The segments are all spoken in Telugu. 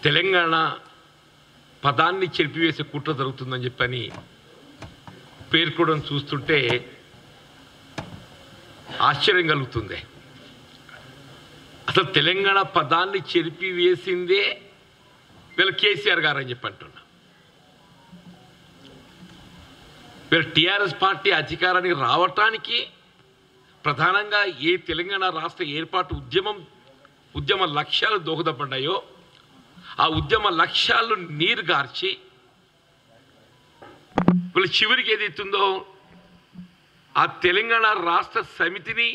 తెలంగాణ పదాన్ని చెరిపివేసే కుట్ర జరుగుతుందని చెప్పని పేర్కొనడం చూస్తుంటే ఆశ్చర్యం కలుగుతుంది. అసలు తెలంగాణ పదాన్ని చెరిపివేసిందే వీళ్ళ కేసీఆర్ గారు అని చెప్పి అంటున్నా. వీళ్ళ టీఆర్ఎస్ పార్టీ అధికారానికి రావటానికి ప్రధానంగా ఏ తెలంగాణ రాష్ట్ర ఏర్పాటు ఉద్యమ లక్ష్యాలు దోహదపడ్డాయో ఆ ఉద్యమ లక్ష్యాలు నీరుగార్చి వీళ్ళు చివరికి ఏదైతుందో ఆ తెలంగాణ రాష్ట్ర సమితిని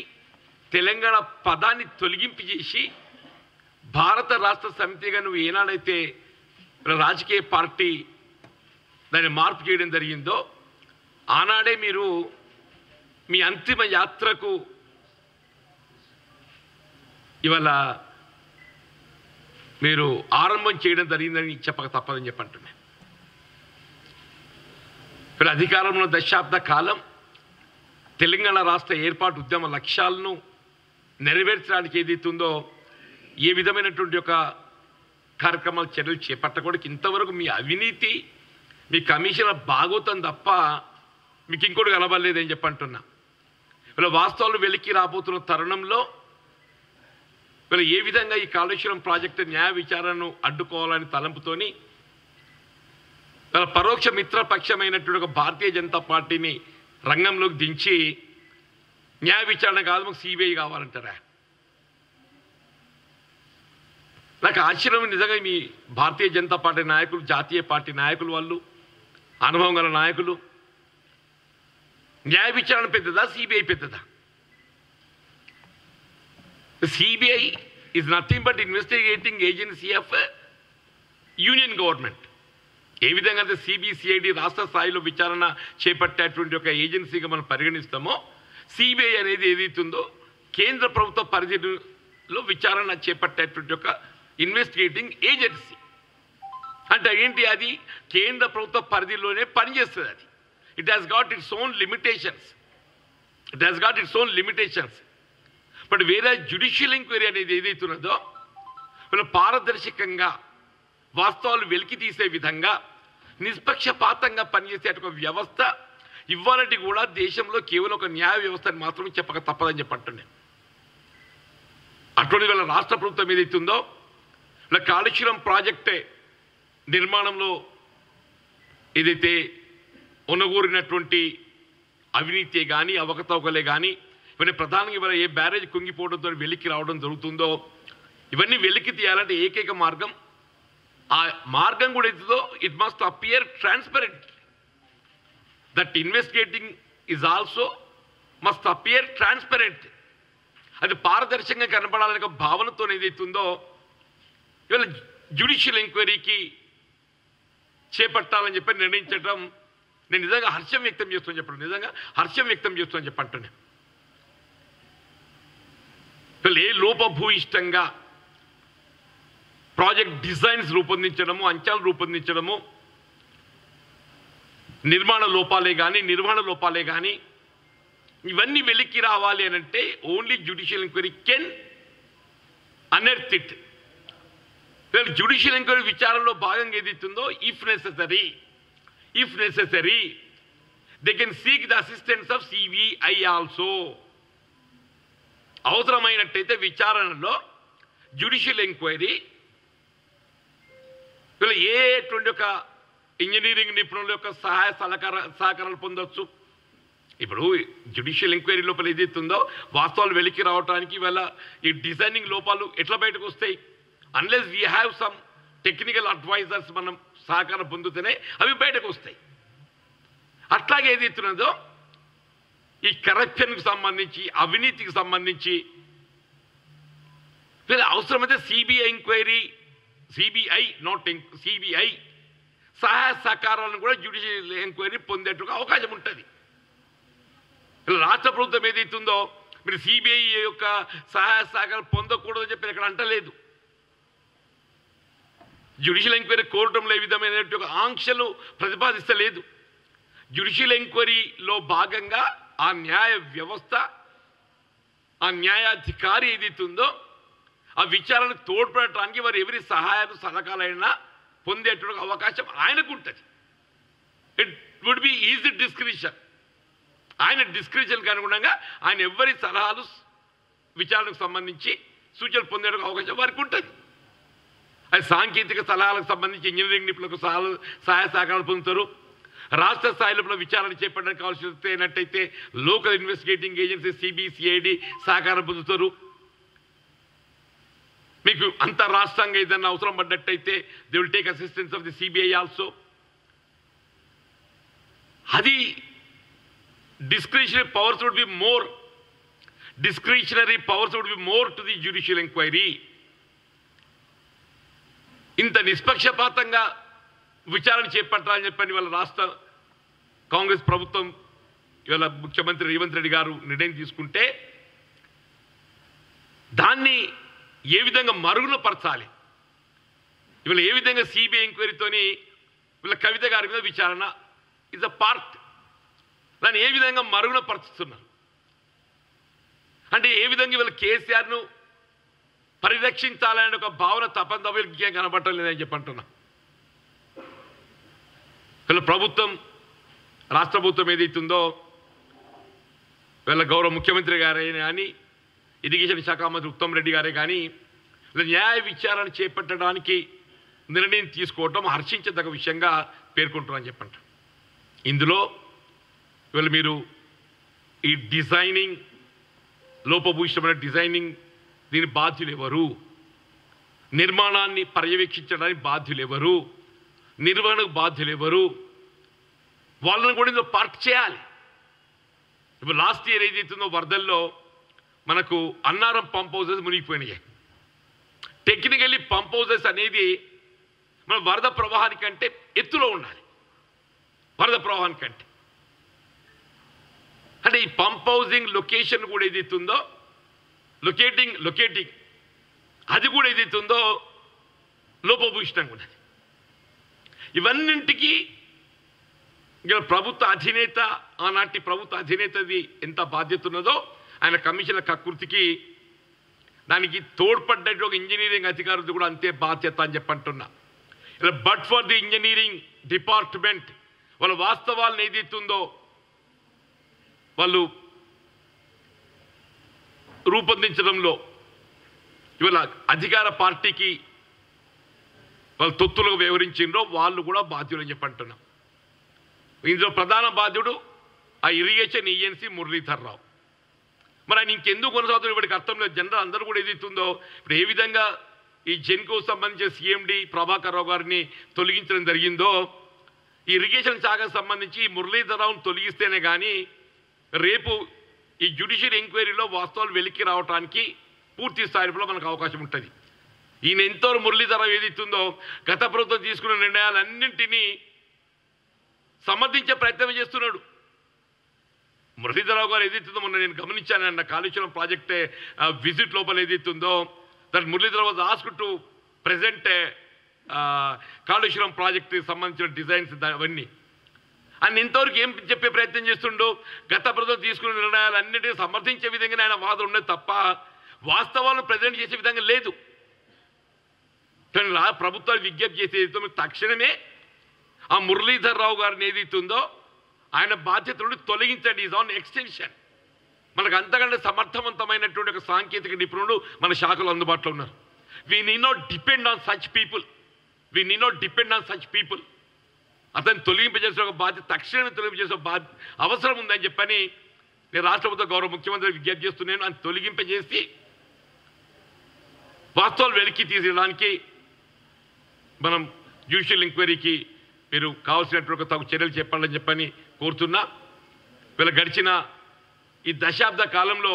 తెలంగాణ పదాన్ని తొలగింపు చేసి భారత రాష్ట్ర సమితిగా నువ్వు ఏనాడైతే రాజకీయ పార్టీ దాన్ని మార్పు చేయడం జరిగిందో ఆనాడే మీరు మీ అంతిమ యాత్రకు ఇవాళ మీరు ఆరంభం చేయడం జరిగిందని చెప్పక తప్పదని చెప్పంటున్నాను. ఇప్పుడు అధికారంలో దశాబ్ద కాలం తెలంగాణ రాష్ట్ర ఏర్పాటు ఉద్యమ లక్ష్యాలను నెరవేర్చడానికి ఏదైతుందో ఏ విధమైనటువంటి ఒక కార్యక్రమాలు చర్యలు చేపట్టకూడదు. ఇంతవరకు మీ అవినీతి మీ కమిషనర్ భాగోతం తప్ప మీకు ఇంకోటి కనబడలేదని చెప్పంటున్నా. వీళ్ళ వాస్తవాలు వెలికి రాబోతున్న తరుణంలో వీళ్ళు ఏ విధంగా ఈ కాళేశ్వరం ప్రాజెక్టు న్యాయ విచారణను అడ్డుకోవాలని తలంపుతోని వాళ్ళ పరోక్ష మిత్రపక్షమైనటువంటి ఒక భారతీయ జనతా పార్టీని రంగంలోకి దించి న్యాయ విచారణ కాదు మాకు సిబిఐ కావాలంటారా? నాకు ఆశ్చర్యం. నిజంగా మీ భారతీయ జనతా పార్టీ నాయకులు జాతీయ పార్టీ నాయకులు వాళ్ళు అనుభవం గల నాయకులు న్యాయ విచారణ పెద్దదా సిబిఐ పెద్దదా? CBI is nothing but investigating agency of union government. ఏ విధంగా అయితే సిబిసిఐడి రాష్ట్ర స్థాయిలో విచారణ చేపట్టేటువంటి ఒక ఏజెన్సీగా మనం పరిగణిస్తామో సిబిఐ అనేది ఏదైతుందో కేంద్ర ప్రభుత్వ పరిధిలో విచారణ చేపట్టేటువంటి ఒక ఇన్వెస్టిగేటింగ్ ఏజెన్సీ. అంటే ఏంటి? అది కేంద్ర ప్రభుత్వ పరిధిలోనే పనిచేస్తుంది. అది it has got its own limitations. But వేరే జ్యుడిషియల్ ఎంక్వైరీ అనేది ఏదైతున్నదో వీళ్ళు పారదర్శకంగా వాస్తవాలు వెలికి తీసే విధంగా నిష్పక్షపాతంగా పనిచేసే ఒక వ్యవస్థ ఇవ్వాలంటే కూడా దేశంలో కేవలం ఒక న్యాయ వ్యవస్థని మాత్రమే చెప్పక తప్పదని చెప్పంటున్నాను. అటువంటి వీళ్ళ రాష్ట్ర ప్రభుత్వం ఏదైతుందో వీళ్ళ కాళేశ్వరం ప్రాజెక్టే నిర్మాణంలో ఏదైతే ఉన్నగూరినటువంటి అవినీతి కానీ అవకతవకలే కానీ ఇవన్నీ ప్రధానంగా ఇవాళ ఏ బ్యారేజ్ కుంగిపోవడంతో వెలికి రావడం జరుగుతుందో ఇవన్నీ వెలికి తీయాలంటే ఏకైక మార్గం ఆ మార్గం కూడా అవుతుందో it must appear transparent. That investigating is also must appear transparent. అది పారదర్శకంగా కనపడాలనే ఒక భావనతో ఏదైతుందో ఇవాళ జ్యుడిషియల్ ఎంక్వైరీకి చేపట్టాలని చెప్పి నిర్ణయించడం నేను నిజంగా హర్షం వ్యక్తం చేస్తాను చెప్పంటున్నాను. ఏ లోపభూయిష్టంగా ప్రాజెక్ట్ డిజైన్స్ రూపొందించడము, అంచనాలు రూపొందించడము, నిర్మాణ లోపాలే కానీ ఇవన్నీ వెలికి రావాలి అని అంటే only judicial enquiry can unearth it. Judicial enquiry విచారణలో భాగంగా ఏదైతుందో if necessary they can seek the assistance of CBI also. అవసరమైనట్టయితే విచారణలో జ్యుడిషియల్ ఎంక్వైరీ వీళ్ళు ఏటువంటి ఒక ఇంజనీరింగ్ నిపుణుల యొక్క సహకారాలు పొందవచ్చు. ఇప్పుడు జ్యుడిషియల్ ఎంక్వైరీ లోపల ఏదైతుందో వాస్తవాలు వెలికి రావడానికి వీళ్ళ ఈ డిజైనింగ్ లోపాలు ఎట్లా బయటకు వస్తాయి? Unless we have some technical advisers మనం సహకారం పొందుతూనే అవి బయటకు వస్తాయి. అట్లాగే ఏదైతున్నదో ఈ కరప్షన్కి సంబంధించి అవినీతికి సంబంధించి వీళ్ళ అవసరమైతే సిబిఐ సహాయ సహకారాలను కూడా జ్యుడిషియల్ ఎంక్వైరీ పొందేట్టుగా అవకాశం ఉంటుంది. రాష్ట్ర ప్రభుత్వం ఏదైతుందో మీరు సిబిఐ యొక్క సహాయ సహకారం పొందకూడదని చెప్పి ఇక్కడ అంటలేదు. జ్యుడిషియల్ ఎంక్వైరీ కోరటంలో ఏ విధమైన ఆంక్షలు ప్రతిపాదిస్తలేదు. జ్యుడిషియల్ ఎంక్వైరీలో భాగంగా ఆ న్యాయ వ్యవస్థ ఆ న్యాయాధికారి ఏదైతుందో ఆ విచారణకు తోడ్పడటానికి వారు ఎవరి సహాయాలు సలహాలైనా పొందేటువంటి అవకాశం ఆయనకు ఉంటుంది. It would be easy discretion. ఆయన డిస్క్రిషన్కి అనుగుణంగా ఆయన ఎవరి సలహాలు విచారణకు సంబంధించి సూచనలు పొందేందుకు అవకాశం వారికి ఉంటుంది. అది సాంకేతిక సలహాలకు సంబంధించి ఇంజనీరింగ్ నిపుణులకు సహాయ సహకారాలు పొందుతారు. రాష్ట్ర స్థాయిలో విచారణ చేపట్టడానికి కావాల్సినట్టయితే లోకల్ ఇన్వెస్టిగేటింగ్ ఏజెన్సీ సిబిసిఐడి సహకారం పొందుతారు. మీకు అంతర్రాష్ట్రంగా ఏదైనా అవసరం పడ్డట్టయితే they will take assistance of the CBI also. అది discretionary powers would be more. Discretionary powers would be more to the judicial inquiry. ఇంత నిష్పక్షపాతంగా విచారణ చేపట్టాలని చెప్పని వాళ్ళ రాష్ట్ర కాంగ్రెస్ ప్రభుత్వం ఇవాళ ముఖ్యమంత్రి రేవంత్ రెడ్డి గారు నిర్ణయం తీసుకుంటే దాన్ని ఏ విధంగా మరుగున పరచాలి, ఇవాళ ఏ విధంగా సిబిఐ ఎంక్వైరీతోని వీళ్ళ కవిత గారి మీద విచారణ ఇస్ అ పార్ట్, దాన్ని ఏ విధంగా మరుగున పరుస్తున్నారు అంటే ఏ విధంగా వీళ్ళ కేసీఆర్ను పరిరక్షించాలనే ఒక భావన తపంతపరికే కనబడటం లేదని చెప్పంటున్నా. వీళ్ళ ప్రభుత్వం రాష్ట్ర ప్రభుత్వం ఏదైతుందో వీళ్ళ గౌరవ ముఖ్యమంత్రి గారే కానీ ఇరిగేషన్ శాఖ మంత్రి ఉత్తమ్ రెడ్డి గారే కానీ వీళ్ళ న్యాయ విచారణ చేపట్టడానికి నిర్ణయం తీసుకోవటం హర్షించదగ్గ విషయంగా పేర్కొంటున్నారని చెప్పంట. ఇందులో ఇవాళ మీరు ఈ డిజైనింగ్ లోపభూయిష్టమైన డిజైనింగ్ దీని బాధ్యులు ఎవరు, నిర్మాణాన్ని పర్యవేక్షించడానికి బాధ్యులు ఎవరు, నిర్వహణకు బాధ్యులు ఎవరు, వాళ్ళని కూడా ఇందులో పార్ట్ చేయాలి. ఇప్పుడు లాస్ట్ ఇయర్ ఏదైతుందో వరదల్లో మనకు అన్నారం పంప్ హౌసెస్ మునిగిపోయినాయి. టెక్నికల్లీ పంప్ హౌసెస్ అనేది మన వరద ప్రవాహానికంటే ఎత్తులో ఉండాలి. వరద ప్రవాహానికంటే అంటే ఈ పంప్ హౌసింగ్ లొకేషన్ కూడా ఏదైతుందో లొకేటింగ్ అది కూడా ఏదైతుందో లోపభూయిష్టంగా ఉన్నది. ఇవన్నింటికి ఇక్కడ ప్రభుత్వ అధినేత ఆనాటి ప్రభుత్వ అధినేతది ఎంత బాధ్యత ఉన్నదో ఆయన కమిషన్ల కకృతికి దానికి తోడ్పడ్డట్టు ఒక ఇంజనీరింగ్ అధికారులు కూడా అంతే బాధ్యత అని చెప్పంటున్నా. ఇలా but for the engineering department వాళ్ళ వాస్తవాలను ఏదైతుందో వాళ్ళు రూపొందించడంలో ఇవాళ అధికార పార్టీకి వాళ్ళు తొత్తులుగా వ్యవహరించిండ్రో వాళ్ళు కూడా బాధ్యులని చెప్పంటున్నాం. ఇందులో ప్రధాన బాధ్యుడు ఆ ఇరిగేషన్ ఏజెన్సీ మురళీధర్ రావు. మరి ఆయన ఇంకెందుకు కొనసాగుతుంది ఇప్పటికి అర్థం లేదు. జనరల్ అందరూ కూడా ఏదైతుందో ఇప్పుడు ఏ విధంగా ఈ జెన్కో సంబంధించిన సిఎండి ప్రభాకర్ రావు గారిని తొలగించడం జరిగిందో ఈ ఇరిగేషన్ శాఖకు సంబంధించి మురళీధర్ రావును తొలగిస్తేనే కానీ రేపు ఈ జ్యుడిషియల్ ఎంక్వైరీలో వాస్తవాలు వెలికి రావడానికి పూర్తి స్థాయిలో మనకు అవకాశం ఉంటుంది. ఈయన ఎంతో మురళీధర్ రావు ఏదైతుందో గత ప్రభుత్వం తీసుకున్న నిర్ణయాలన్నింటినీ సమర్థించే ప్రయత్నం చేస్తున్నాడు. మురళీధర్ రావు గారు ఏదైతుందో మొన్న నేను గమనించాను అన్న కాళేశ్వరం ప్రాజెక్టే విజిట్ లోపల ఏదైతుందో that Muralidhar Rao was asked to present Kaleshwaram ప్రాజెక్టుకి సంబంధించిన డిజైన్స్ అవన్నీ ఆయన ఇంతవరకు ఏం చెప్పే ప్రయత్నం చేస్తుండో గత ప్రభుత్వం తీసుకున్న నిర్ణయాలన్నింటినీ సమర్థించే విధంగానే ఆయన వాదన ఉండేది తప్ప వాస్తవాలను ప్రజెంట్ చేసే విధంగా లేదు. కానీ ప్రభుత్వాలు విజ్ఞప్తి చేసేది తక్షణమే ఆ మురళీధర్ రావు గారిని ఏదైతుందో ఆయన బాధ్యత నుండి తొలగించండి. Is on extension. మనకు అంతకంటే సమర్థవంతమైనటువంటి ఒక సాంకేతిక నిపుణుడు మన శాఖలో అందుబాటులో ఉన్నారు. We need not depend on such people. అతన్ని తొలగింపజేసే ఒక బాధ్యత తక్షణమే తొలగింపజేసే అవసరం ఉందని చెప్పని నేను రాష్ట్ర ప్రభుత్వ గౌరవ ముఖ్యమంత్రి విజ్ఞప్తి చేస్తున్నాను. అని తొలగింపజేసి వాస్తవాలు వెలికి తీసేయడానికి మనం జ్యుడిషియల్ ఎంక్వైరీకి మీరు కావాల్సినటువంటి తగు చర్యలు చెప్పాలని చెప్పని కోరుతున్నా. వీళ్ళ గడిచిన ఈ దశాబ్ద కాలంలో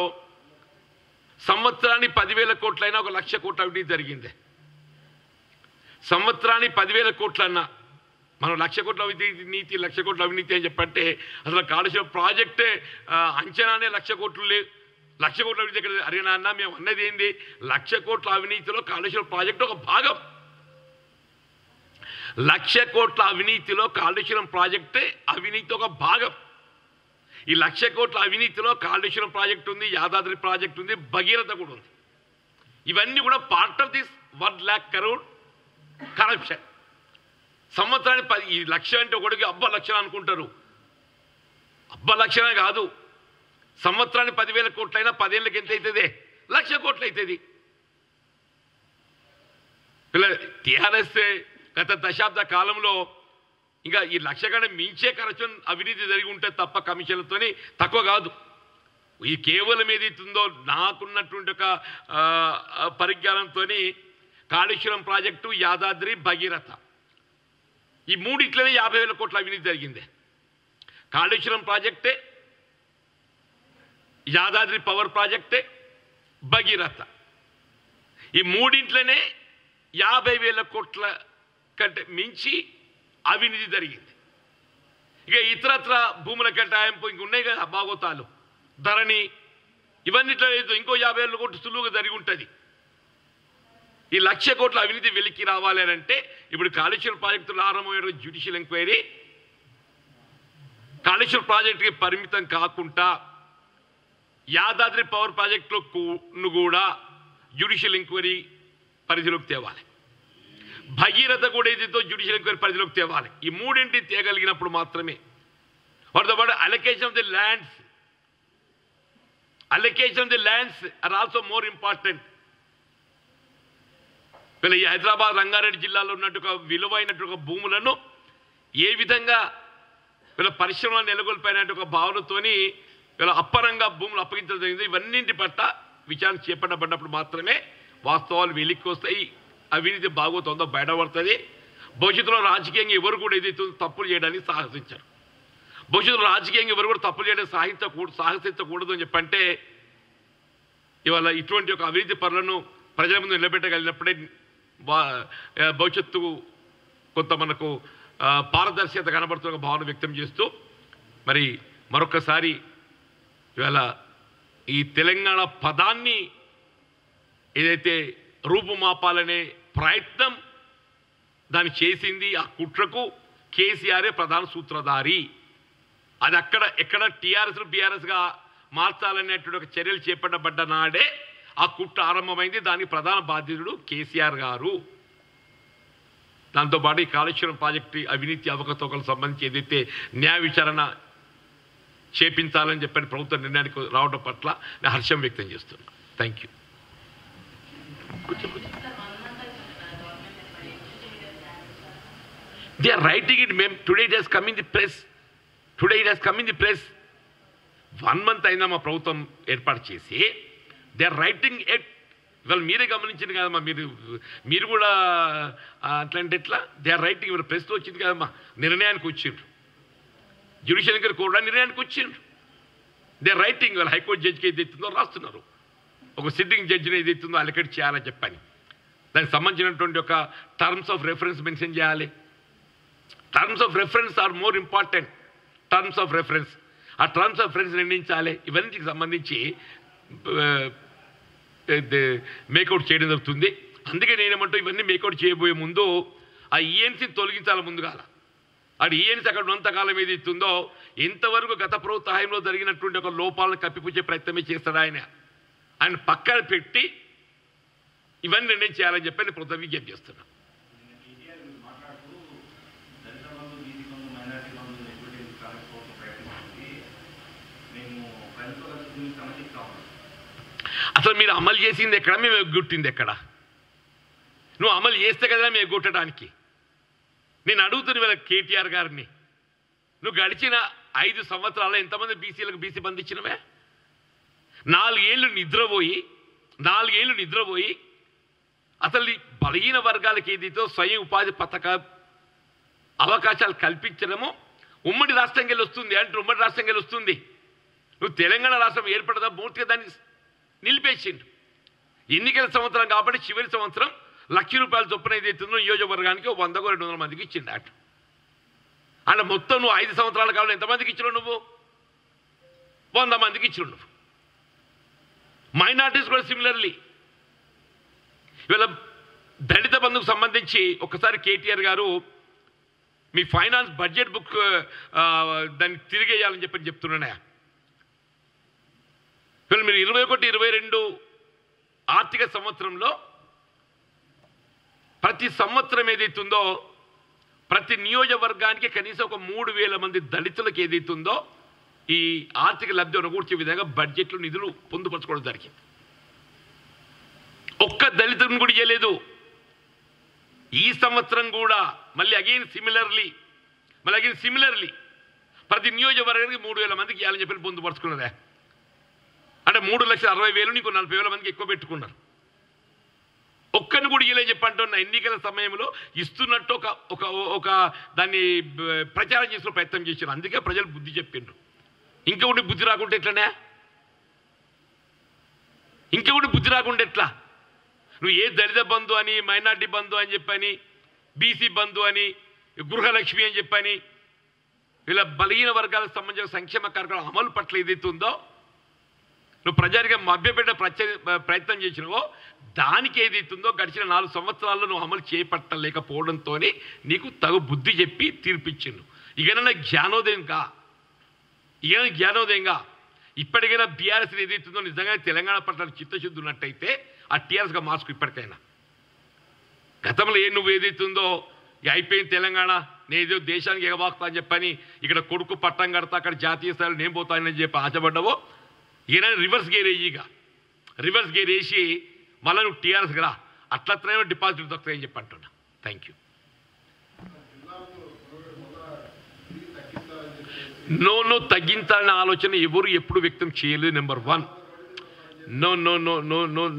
సంవత్సరానికి 10,000 కోట్లైనా 1,00,000 కోట్ల అవినీతి జరిగింది. సంవత్సరానికి 10,000 కోట్లన్నా మనం 1,00,000 కోట్ల అవినీతి 1,00,000 కోట్ల అవినీతి అని చెప్పంటే అసలు కాళేశ్వరం ప్రాజెక్టే అంచనానే 1,00,000 కోట్లు లేవు. 1,00,000 కోట్ల అవినీతి ఎక్కడ? అరేనా అన్న మేము అన్నది ఏంది 1,00,000 కోట్ల అవినీతిలో కాళేశ్వరం ప్రాజెక్టు ఒక భాగం. 1,00,000 కోట్ల అవినీతిలో కాళేశ్వరం ప్రాజెక్టే అవినీతి ఒక భాగం. ఈ 1,00,000 కోట్ల అవినీతిలో కాళేశ్వరం ప్రాజెక్టు ఉంది, యాదాద్రి ప్రాజెక్టు ఉంది, భగీరథ కూడా ఉంది. ఇవన్నీ కూడా part of this 1 lakh crore corruption. సంవత్సరానికి 10 లక్షలు అంటే ఒకటికి అబ్బా లక్షలు అనుకుంటారు. అబ్బా లక్షలే కాదు, సంవత్సరానికి 10,000 కోట్లైనా 10 ఏళ్ళకి ఎంత అవుతుంది? 1,00,000 కోట్లు అవుతుంది. టీఆర్ఎస్ గత దశాబ్ద కాలంలో ఇంకా ఈ 1,00,000 కంటే మించే కరప్షన్ అవినీతి జరిగి ఉంటే తప్ప కమిషన్లతోని తక్కువ కాదు. ఈ కేవలం ఏదైతుందో నాకున్నటువంటి ఒక పరిజ్ఞానంతో కాళేశ్వరం ప్రాజెక్టు, యాదాద్రి, భగీరథ ఈ మూడిట్లనే 50,000 కోట్ల అవినీతి జరిగింది. కాళేశ్వరం ప్రాజెక్టే, యాదాద్రి పవర్ ప్రాజెక్టే, భగీరథ ఈ మూడింట్లోనే 50,000 కోట్ల కంటే మించి అవినీతి జరిగింది. ఇక ఇతరత్ర భూముల కేటాయింపు ఇంక ఉన్నాయి కదా బాగోతాలు, ధరణి, ఇవన్నిట్లో ఇంకో 50,000 కోట్లు సులువుగా జరిగి ఉంటుంది. ఈ 1,00,000 కోట్ల అవినీతి వెలికి రావాలి అని అంటే ఇప్పుడు కాళేశ్వరం ప్రాజెక్టులో ఆరంభమైన జ్యుడిషియల్ ఎంక్వైరీ కాళేశ్వరం ప్రాజెక్టుకి పరిమితం కాకుండా యాదాద్రి పవర్ ప్రాజెక్టును కూడా జ్యుడిషియల్ ఎంక్వైరీ పరిధిలోకి తేవాలి. భగీరథ కూడా ఏదైతే జ్యుడిషియల్ ఎంక్వైరీ పరిధిలోకి తేవాలి. ఈ మూడింటిని తేగలిగినప్పుడు మాత్రమే వాటితో పాటు allocation of the lands are also more important. వీళ్ళ ఈ హైదరాబాద్ రంగారెడ్డి జిల్లాలో ఉన్నట్టుగా విలువైనట్టుగా భూములను ఏ విధంగా వీళ్ళ పరిశ్రమలు నెలకొల్పైనట్టు ఒక భావనతోని వీళ్ళ అప్పనంగా భూములు అప్పగించడం జరిగింది. ఇవన్నింటి పట్ల విచారణ చేపట్టబడినప్పుడు మాత్రమే వాస్తవాలు వెలికి వస్తాయి, అవినీతి బాగోతుందో బయటపడుతుంది. భవిష్యత్తులో రాజకీయంగా ఎవరు కూడా ఏదైతే తప్పులు చేయడానికి సాహసించారు. భవిష్యత్తులో రాజకీయంగా ఎవరు కూడా తప్పులు చేయడానికి సాహసించకూడదు అని చెప్పంటే ఇవాళ ఇటువంటి ఒక అవినీతి పనులను ప్రజల ముందు నిలబెట్టగలిగినప్పుడే భవిష్యత్తు కొంత మనకు పారదర్శకత కనబడుతున్న భావన వ్యక్తం చేస్తూ మరి మరొకసారి ఇవాళ ఈ తెలంగాణ పదాన్ని ఏదైతే రూపుమాపాలనే ప్రయత్నం దాన్ని చేసింది, ఆ కుట్రకు కేసీఆరే ప్రధాన సూత్రధారి. అది ఎక్కడ టీఆర్ఎస్ బీఆర్ఎస్గా మార్చాలనేటువంటి ఒక చర్యలు చేపట్టబడ్డ నాడే ఆ కుట్ర ఆరంభమైంది. దానికి ప్రధాన బాధ్యతుడు కేసీఆర్ గారు. దాంతోపాటు ఈ కాళేశ్వరం ప్రాజెక్టు అవినీతి అవకతవకలకు సంబంధించి ఏదైతే న్యాయ విచారణ చేపించాలని చెప్పని ప్రభుత్వ నిర్ణయానికి రావడం పట్ల నేను హర్షం వ్యక్తం చేస్తున్నాను. Thank you. They are writing it, ma'am. Today it has come in the press. 1 month అయినా మా ప్రభుత్వం ఏర్పాటు చేసి దే ఆర్ రైటింగ్ ఎట్. ఇవాళ మీరే గమనించింది కదమ్మా, మీరు కూడా అట్లాంటి ఎట్లా దే ఆర్ రైటింగ్. ఇవాళ ప్రెస్లో వచ్చింది కదమ్మా, నిర్ణయానికి వచ్చిండ్రు, జ్యుడిషియల్ ఎంక్వైరీ కూడా నిర్ణయానికి వచ్చిండ్రు. They are writing. ఇవాళ హైకోర్టు జడ్జికి ఏదైతుందో రాస్తున్నారు, ఒక సిట్టింగ్ జడ్జిని ఏదైతుందో అలకెట్ చేయాలని చెప్పని దానికి సంబంధించినటువంటి ఒక టర్మ్స్ ఆఫ్ రెఫరెన్స్ మెన్షన్ చేయాలి. Terms of reference are more important. Terms of reference, ఆ టర్మ్స్ ఆఫ్ రెఫరెన్స్ నిర్ణయించాలి. ఇవన్నిటికి సంబంధించి మేకౌట్ చేయడం జరుగుతుంది. అందుకే నేనేమంటూ ఇవన్నీ మేకౌట్ చేయబోయే ముందు ఆ ఈఎన్సీని తొలగించాలి ముందుగా. అది ఈఎన్సీ అక్కడ ఉన్నంతకాలం ఏది ఇస్తుందో ఇంతవరకు గత ప్రభుత్వ హాయంలో జరిగినటువంటి ఒక లోపాలను కప్పిపుచ్చే ప్రయత్నమే చేస్తాడు ఆయన పక్కన పెట్టి ఇవన్నీ నిర్ణయం చేయాలని చెప్పి నేను ప్రభుత్వం విజ్ఞప్తి చేస్తున్నాను. అసలు మీరు అమలు చేసింది ఎక్కడ, మేము ఎగ్గొట్టింది ఎక్కడ? నువ్వు అమలు చేస్తే కదా మేము ఎగ్గొట్టడానికి. నేను అడుగుతున్న వీళ్ళ కేటీఆర్ గారిని, నువ్వు గడిచిన 5 సంవత్సరాల్లో ఎంతమంది బీసీలకు బీసీ బంధు ఇచ్చినవే? 4 ఏళ్ళు నిద్రపోయి అసలు ఈ బలహీన వర్గాలకు ఏదైతే స్వయం ఉపాధి పథక అవకాశాలు కల్పించడము ఉమ్మడి రాష్ట్రంకి వెళ్ళి వస్తుంది అంటే ఉమ్మడి రాష్ట్రంకి వెళ్ళి వస్తుంది. నువ్వు తెలంగాణ రాష్ట్రం ఏర్పడదా పూర్తిగా దాన్ని నిలిపేసిండు. ఎన్నికల సంవత్సరం కాబట్టి చివరి సంవత్సరం ₹1,00,000 చొప్పున ఏదైతుందో నియోజకవర్గానికి 100-200 మందికి ఇచ్చిండు అటు. అంటే మొత్తం నువ్వు 5 సంవత్సరాల కాలంలో ఎంతమందికి ఇచ్చినావు? నువ్వు 100 మందికి ఇచ్చినావు. నువ్వు మైనార్టీస్ కూడా సిమిలర్లీ. ఇవాళ దళిత బంధుకు సంబంధించి ఒకసారి కేటీఆర్ గారు మీ ఫైనాన్స్ బడ్జెట్ బుక్ దాన్ని తిరిగేయాలని చెప్తున్నానే. ఇవాళ మీరు 21-22 ఆర్థిక సంవత్సరంలో ప్రతి సంవత్సరం ఏదైతుందో ప్రతి నియోజకవర్గానికి కనీసం ఒక 3,000 మంది దళితులకు ఏదైతుందో ఈ ఆర్థిక లబ్ధి అనుకూర్చే విధంగా బడ్జెట్లో నిధులు పొందుపరచుకోవడం జరిగింది. ఒక్క దళితుని కూడా ఇవ్వలేదు. ఈ సంవత్సరం కూడా మళ్ళీ అగైన్ సిమిలర్లీ ప్రతి నియోజకవర్గానికి 3,000 మందికి ఇవ్వాలని చెప్పి పొందుపరుచుకున్నదే. అంటే 3,60,000 నీకు 40,000 మందికి ఎక్కువ పెట్టుకున్నారు. ఒక్కరిని కూడా ఇవ్వలే చెప్పంటున్న ఎన్నికల సమయంలో ఇస్తున్నట్టు ఒక దాన్ని ప్రచారం చేసిన ప్రయత్నం చేశారు. అందుకే ప్రజలు బుద్ధి చెప్పిండ్రు. ఇంకొకటి బుద్ధి రాకుంటే ఎట్లనే? ఇంకొకటి బుద్ధి రాకుంటే ఎట్లా? నువ్వు ఏ దళిత బంధు అని, మైనార్టీ బంధు అని చెప్పని, బీసీ బంధు అని, గృహలక్ష్మి అని చెప్పని, ఇలా బలహీన వర్గాలకు సంబంధించిన సంక్షేమ కార్యక్రమం అమలు పట్ల ఏదైతే ఉందో నువ్వు ప్రజానికి మభ్యపెట్టే ప్రయత్నం చేసినవో దానికి ఏదైతుందో గడిచిన 4 సంవత్సరాల్లో నువ్వు అమలు చేపట్టలేకపోవడంతో నీకు తగు బుద్ధి చెప్పి తీర్పిచ్చిండు. ఇకనన్నా జ్ఞానోదయంగా ఇప్పటికైనా బీఆర్ఎస్ ఏదైతుందో నిజంగా తెలంగాణ పట్ల చిత్తశుద్ధి ఉన్నట్టయితే ఆ టీఆర్ఎస్గా మార్చుకు. ఇప్పటికైనా గతంలో నువ్వు ఏదైతుందో అయిపోయింది తెలంగాణ, నేనేదో దేశానికి ఎగబాకుతా అని చెప్పని ఇక్కడ కొడుకు పట్టం కడతా, అక్కడ జాతీయ స్థాయిలో నేను పోతానని చెప్పి ఆశపడ్డావో ఈయన రివర్స్ గేర్ వేసి మళ్ళీ నువ్వు టీఆర్ఎస్కి రా, అట్లనే డిపాజిట్ దొరుకుతాయని చెప్పి అంటున్నా. Thank you. నో తగ్గించాలనే ఆలోచన ఎవరు ఎప్పుడు వ్యక్తం చేయలేదు. Number 1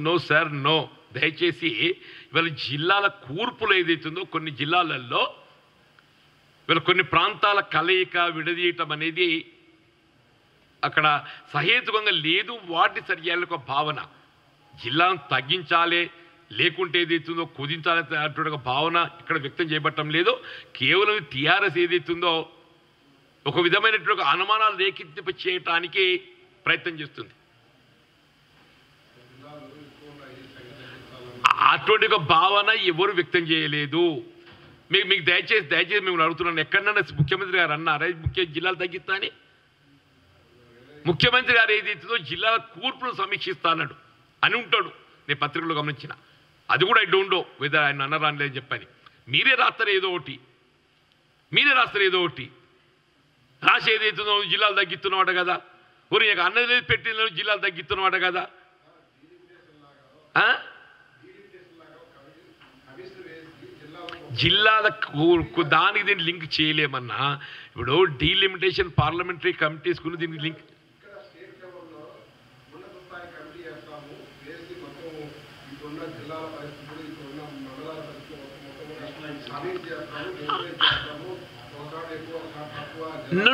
no sir no. దయచేసి ఇవాళ జిల్లాల కూర్పులు ఏదైతుందో కొన్ని జిల్లాలలో ఇవాళ కొన్ని ప్రాంతాల కలయిక విడదీయటం అనేది అక్కడ సహేతుకంగా లేదు. వాటిని సరిచేయాలని ఒక భావన, జిల్లాను తగ్గించాలి లేకుంటే ఏదైతుందో కుదించాలి అటువంటి ఒక భావన ఇక్కడ వ్యక్తం చేయబట్టం లేదు. కేవలం టీఆర్ఎస్ ఏదైతుందో ఒక విధమైనటువంటి అనుమానాలు రేకెత్తింప చేయటానికి ప్రయత్నం చేస్తుంది. అటువంటి ఒక భావన ఎవరు వ్యక్తం చేయలేదు. మీకు దయచేసి మేము అడుగుతున్నాను, ఎక్కడన్నా ముఖ్యమంత్రి గారు అన్నారా జిల్లాలు తగ్గిస్తా అని? ముఖ్యమంత్రి గారు ఏదైతుందో జిల్లాల కూర్పును సమీక్షిస్తా అన్నాడు అని ఉంటాడు. నేను పత్రికలో గమనించిన అది కూడా ఐ డోంట్ నో వెదర్ ఆయన అన్నరాని అని చెప్పని. మీరే రాస్తారు ఏదో ఒకటి రాసి ఏదైతుందో జిల్లాలు తగ్గిస్తున్నావాట కదా. ఊరి అన్నది లేదు పెట్టిన జిల్లాలు తగ్గిస్తున్నావాట కదా. జిల్లాల దానికి దీన్ని లింక్ చేయలేమన్నా. ఇప్పుడు డీలిమిటేషన్ పార్లమెంటరీ కమిటీస్ కు దీనికి లింక్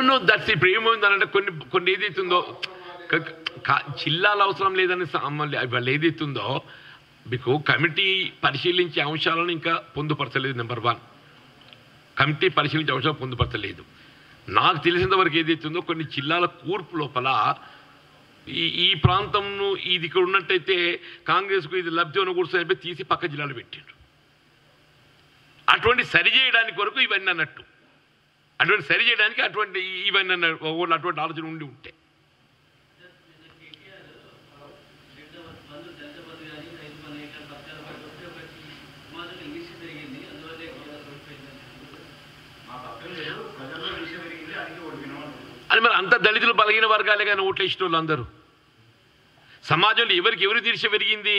నో దట్స్ ఇప్పుడు ఏమైందనంటే కొన్ని ఏదైతుందో జిల్లాల అవసరం లేదని వాళ్ళు ఏదైతుందో మీకు కమిటీ పరిశీలించే అంశాలను ఇంకా పొందుపరచలేదు. నెంబర్ 1 కమిటీ పరిశీలించే అంశాలు పొందుపరచలేదు. నాకు తెలిసినంతవరకు ఏదైతుందో కొన్ని జిల్లాల కూర్పు లోపల ఈ ప్రాంతంను ఇది ఇక్కడ ఉన్నట్టయితే కాంగ్రెస్కు ఇది లబ్ధి అనుకూర్చని తీసి పక్క జిల్లాలు పెట్టారు. అటువంటి సరిచేయడానికి వరకు ఇవన్నీ అన్నట్టు, అటువంటి సరిచేయడానికి అటువంటి ఇవన్నీ అన్నట్టు అటువంటి ఆలోచన ఉండి ఉంటే అని మరి అంత దళితులు బలహీన వర్గాలే కానీ ఓట్లు వేసిన వాళ్ళు అందరూ సమాజంలో ఎవరు ఈర్ష పెరిగింది?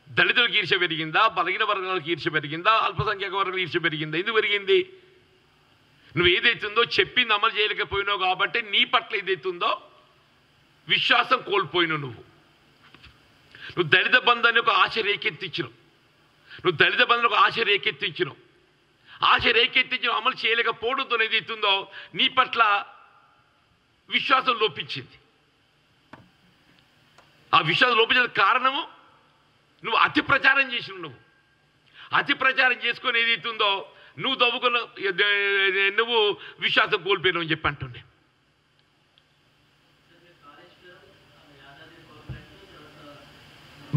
దళితులకు ఈర్ష పెరిగిందా? బలహీన వర్గాలకు ఈర్ష పెరిగిందా? అల్పసంఖ్యాక వర్గాలకు ఈర్ష పెరిగిందా? ఎందుకు పెరిగింది? నువ్వు ఏదైతుందో చెప్పింది అమలు చేయలేకపోయినావు కాబట్టి నీ పట్ల ఏదైతుందో విశ్వాసం కోల్పోయినావు. నువ్వు దళిత బంధాన్ని ఒక ఆశ రేకెత్తించినావు. ఆశ రేకెత్తించిన అమలు చేయలేకపోవడంతో ఏదైతుందో నీ పట్ల విశ్వాసం లోపించింది. ఆ విశ్వాసం లోపించిన కారణము నువ్వు అతి ప్రచారం చేసినావు. అతి ప్రచారం చేసుకొని ఏదైతుందో నువ్వు విశ్వాసం కోల్పోయినావు అని చెప్పి అంటుండే.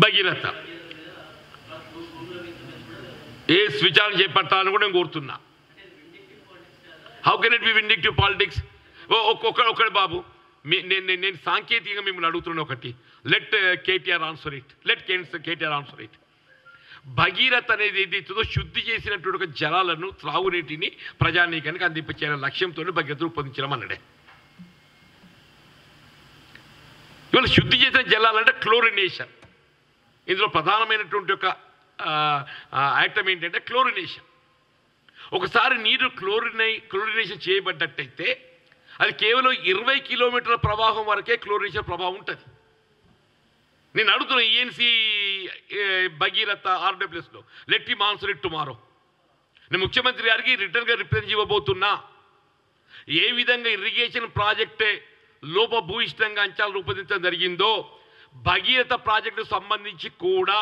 భగీరథ విచారణ చేపట్టాలని కూడా నేను కోరుతున్నా. How can it be vindictive politics? ఒక్కడి బాబు, నేను సాంకేతికంగా మిమ్మల్ని అడుగుతున్నా ఒకటి, let KTR answer it. KTR answer it. Bhagiratha అనేది ఏదైతుందో శుద్ధి చేసినటువంటి ఒక జలాలను, త్రాగునీటిని ప్రజానీకానికి అందించే లక్ష్యంతో భగీరథ రూపొందించడం అన్నాడే. ఇవాళ శుద్ధి చేసిన జలాలంటే క్లోరినేషన్. ఇందులో ప్రధానమైనటువంటి ఒక ఐటమ్ ఏంటంటే క్లోరినేషన్. ఒకసారి నీరు క్లోరినేషన్ చేయబడ్డట్టయితే అది కేవలం 20 కిలోమీటర్ల ప్రవాహం వరకే క్లోరినేషన్ ప్రభావం ఉంటుంది. నేను అడుగుతున్నా ఈఎన్సీ భగీరథ ఆర్డబ్ల్యూఎస్లో let him answer it tomorrow. నేను ముఖ్యమంత్రి గారికి రిటర్న్గా రిప్రజెంట్ ఇవ్వబోతున్నా. ఏ విధంగా ఇరిగేషన్ ప్రాజెక్టే లోపభూయిష్టంగా అంచనాలు రూపొందించడం జరిగిందో భగీరథ ప్రాజెక్టు సంబంధించి కూడా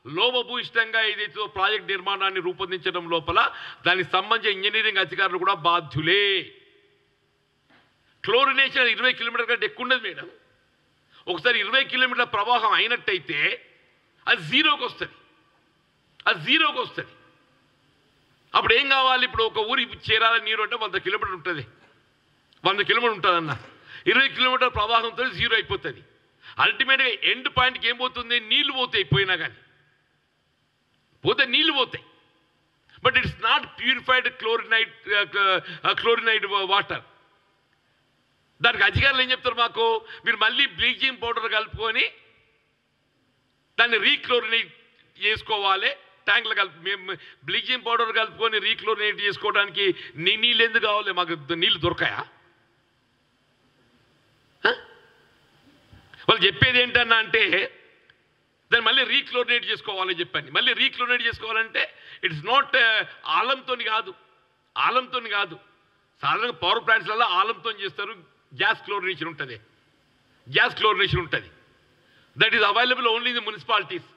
లోపభూయిష్టంగా ఏదైతే ప్రాజెక్ట్ నిర్మాణాన్ని రూపొందించడం లోపల దానికి సంబంధించిన ఇంజనీరింగ్ అధికారులు కూడా బాధ్యులే. క్లోరినేషన్ 20 కిలోమీటర్ కంటే ఎక్కువ ఉండదు మేడం. ఒకసారి 20 కిలోమీటర్ల ప్రవాహం అయినట్టయితే అది జీరోకి వస్తుంది. అప్పుడు ఏం కావాలి? ఇప్పుడు ఒక ఊరికి చేరాలని నీరు అంటే 100 కిలోమీటర్లు ఉంటుంది. 100 కిలోమీటర్లు ఉంటుందన్న 20 కిలోమీటర్ల ప్రవాహంతో జీరో అయిపోతుంది. అల్టిమేట్గా ఎండ్ పాయింట్కి ఏం పోతుంది? నీళ్లు పోతాయి. పోయినా కానీ నీళ్లు పోతాయి. But it's not purified క్లోరినైడ్ water. దానికి అధికారులు ఏం చెప్తారు మాకు? మీరు మళ్ళీ బ్లీచింగ్ పౌడర్ కలుపుకొని దాన్ని రీక్లోరినేట్ చేసుకోవాలి. ట్యాంకులు మేము బ్లీచింగ్ పౌడర్ కలుపుకొని రీక్లోరినేట్ చేసుకోవడానికి నీళ్ళు ఎందుకు కావాలి? మాకు నీళ్ళు దొరకాయా? వాళ్ళు చెప్పేది ఏంటన్నా అంటే దాన్ని మళ్ళీ రీక్లోరినేట్ చేసుకోవాలని చెప్పండి. మళ్ళీ రీక్లోరినేట్ చేసుకోవాలంటే ఇట్స్ నాట్ ఆలంతో కాదు. సాధారణంగా పవర్ ప్లాంట్స్లలో ఆలంతో చేస్తారు. గ్యాస్ క్లోరినేషన్ ఉంటుంది. That is available only in the municipalities.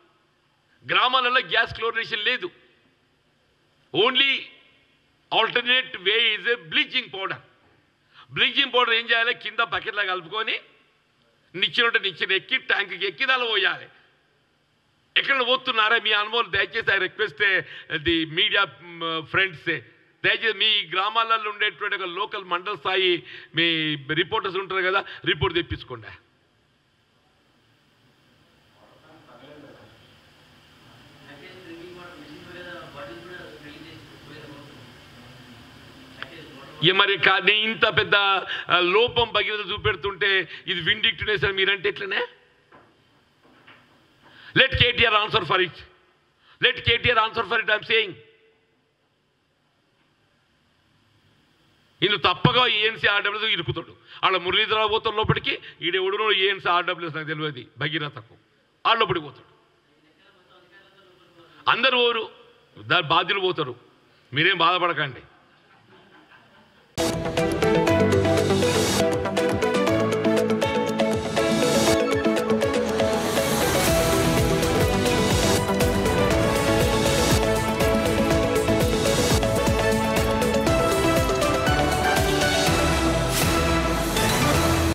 గ్రామాలలో గ్యాస్ క్లోరినేషన్ లేదు. Only alternate way is a bleaching powder ఏం చేయాలి? కింద బకెట్లో కలుపుకొని నిచ్చెన ఎక్కి ట్యాంక్కి ఎక్కి దానిలో పోయాలి. ఎక్కడ పోతున్నారా? మీ అనుభవం దయచేసి I request the media friends, దయచేసి మీ గ్రామాలలో ఉండేటువంటి ఒక లోకల్ మండల స్థాయి మీ రిపోర్టర్స్ ఉంటారు కదా, రిపోర్ట్ తెప్పించుకోండి. మరి నేను ఇంత పెద్ద లోపం భగీరథ చూపెడుతుంటే ఇది విండిక్టివ్నెస్ అని మీరంటే ఎట్లనే? Let KTR answer for it. I'm saying ఇందులో తప్పగా ఏఎన్సీ ఆర్డబ్ల్యూఎస్ ఇరుకుతాడు. వాళ్ళ మురళీధరరావు పోతాడు లోపలికి. ఈడెవడునో ఏఎన్సీ ఆర్డబ్ల్యూఎస్ నాకు తెలియదు. భగీరథకు వాళ్ళ లోపలికి పోతాడు. అందరూ ఓరు దాని బాధ్యులు పోతారు. మీరేం బాధపడకండి.